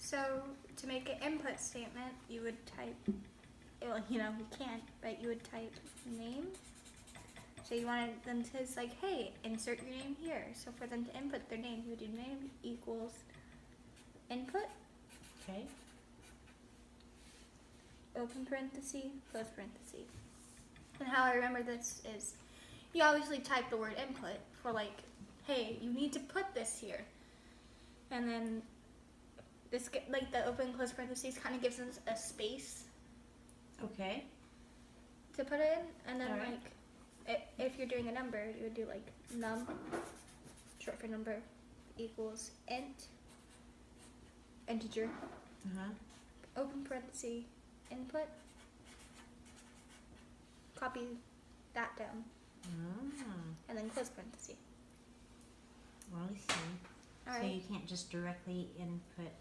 So to make an input statement, you would type, well, you can't, but you would type name. So you wanted them to, it's like, hey, insert your name here. So for them to input their name, you would do name equals input, Okay. open parenthesis, close parenthesis. And how I remember this is, you obviously type the word input for like, hey, you need to put this here. And then this, like the open close parentheses kind of gives us a space Okay. to put it in. And then All right. like, if you're doing a number, you would do like num, short for number, equals int, integer, open parenthesis, input, copy that down, and then close parenthesis. Well, I see. All So right. you can't just directly input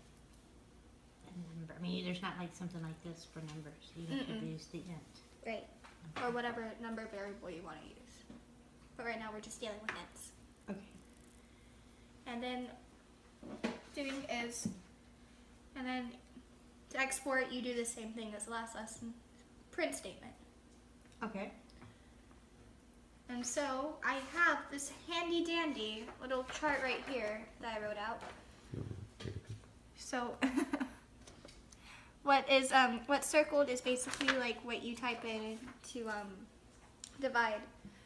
a number. I mean, there's not like something like this for numbers. You have to use the int. Right. Or whatever number variable you want to use. But right now we're just dealing with ints. Okay. And then and then to export, you do the same thing as the last lesson. Print statement. Okay. And so I have this handy dandy little chart right here that I wrote out. So what's circled is basically like what you type in to divide,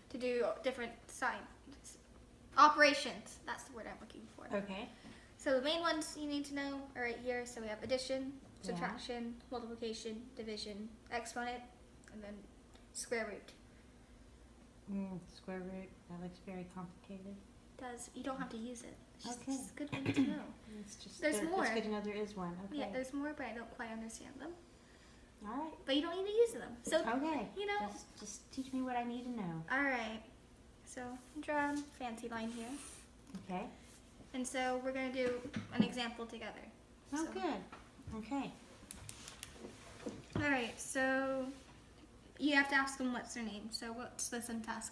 to do different signs. Operations, that's the word I'm looking for. Okay. So the main ones you need to know are right here. So we have addition, subtraction, multiplication, division, exponent, and then square root. Square root, that looks very complicated. You don't have to use it. It's just Okay. it's a good one to know. It's just There's more. It's good to know there is one. Okay. Yeah, there's more, but I don't quite understand them. All right. But you don't need to use them. So, Okay. you know. Just teach me what I need to know. All right. So draw a fancy line here. Okay. And so we're going to do an example together. Oh, So- good. Okay. All right. So you have to ask them what's their name. So what's the syntax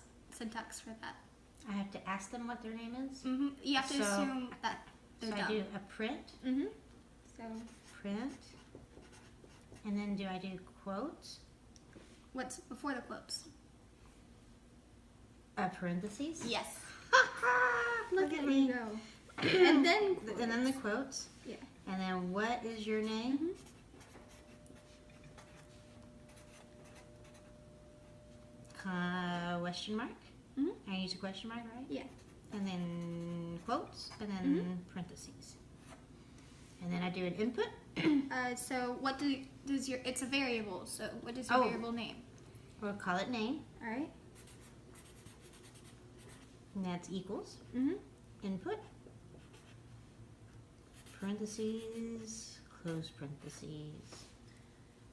for that? I have to ask them what their name is. You have to So- assume that they're So dumb. I do a print, So print, and then do I do quotes? what's before the quotes? Parentheses. Yes. Look at There me. you go. And then And then the quotes. Yeah. And then what is your name? Question mark. I use a question mark, right? Yeah. And then quotes, and then parentheses. And then I do an input. So what does your, it's a variable, so what is your Oh. variable name? We'll call it name, All right. and that's equals. Input, parentheses, close parentheses.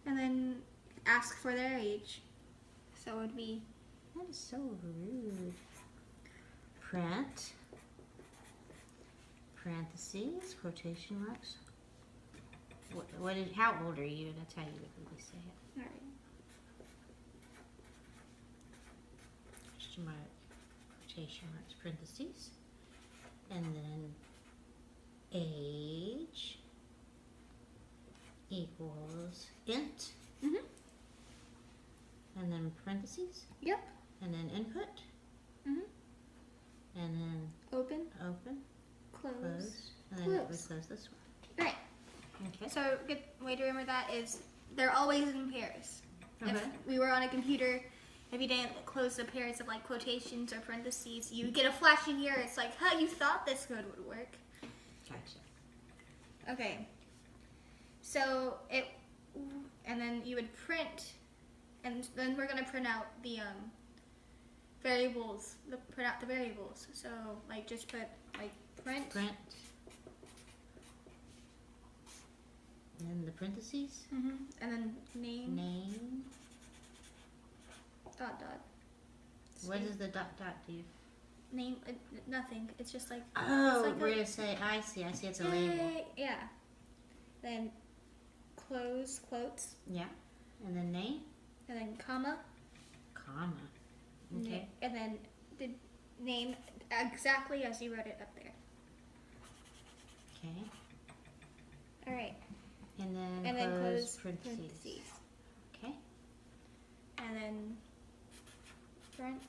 And then ask for their age. So it would be, That is so rude. Print, parentheses, quotation marks. How old are you? That's how you would really say it. all right. Question mark, quotation marks, parentheses. And then age equals int. And then parentheses. Yep. And then input. And then Open, open, close. close. And then we Close. close this one. Right. Okay. So good way to remember that is they're always in pairs. Okay. If we were on a computer, if you didn't close the pairs of like quotations or parentheses, you get a flashing here. It's like, huh, you thought this code would work. Gotcha. Okay. So and then you would print, and then we're gonna print out the variables. Print out the variables. So like just put like print. Print. And then the parentheses. And then name. Name. Dot dot. What does the dot dot do? Name. Nothing. It's just like. Oh, like we're a- gonna say. I see. It's a label. Yeah. Then close quotes, Yeah. And then name. and then comma, Comma. Okay. and then the name exactly as you wrote it up there. Okay. All right. And then and then close close parentheses. Okay. And then front.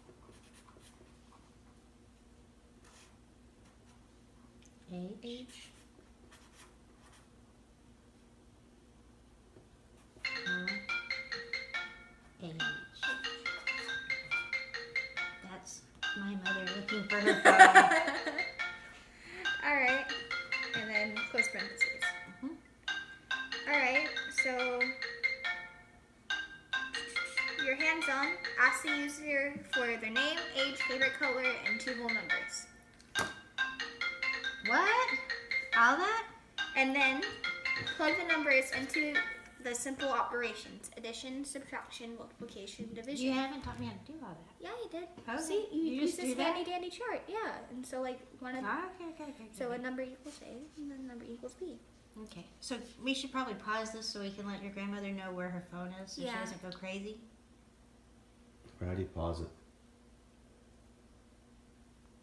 Age. Age. That's my mother looking for her phone. Alright. And then close parentheses. Mhm. Alright, so your hands-on, ask the user for their name, age, favorite color, and 2 whole numbers. What? All that? And then plug the numbers into the simple operations: addition, subtraction, multiplication, division. You haven't taught me how to do all that. Yeah, you did. Okay. See, you You use just this do that? handy dandy chart. Yeah, and so like one of Okay. so a number equals A, and then a number equals B. Okay. So we should probably pause this so we can let your grandmother know where her phone is so she Yeah. doesn't go crazy. Or how do you pause it?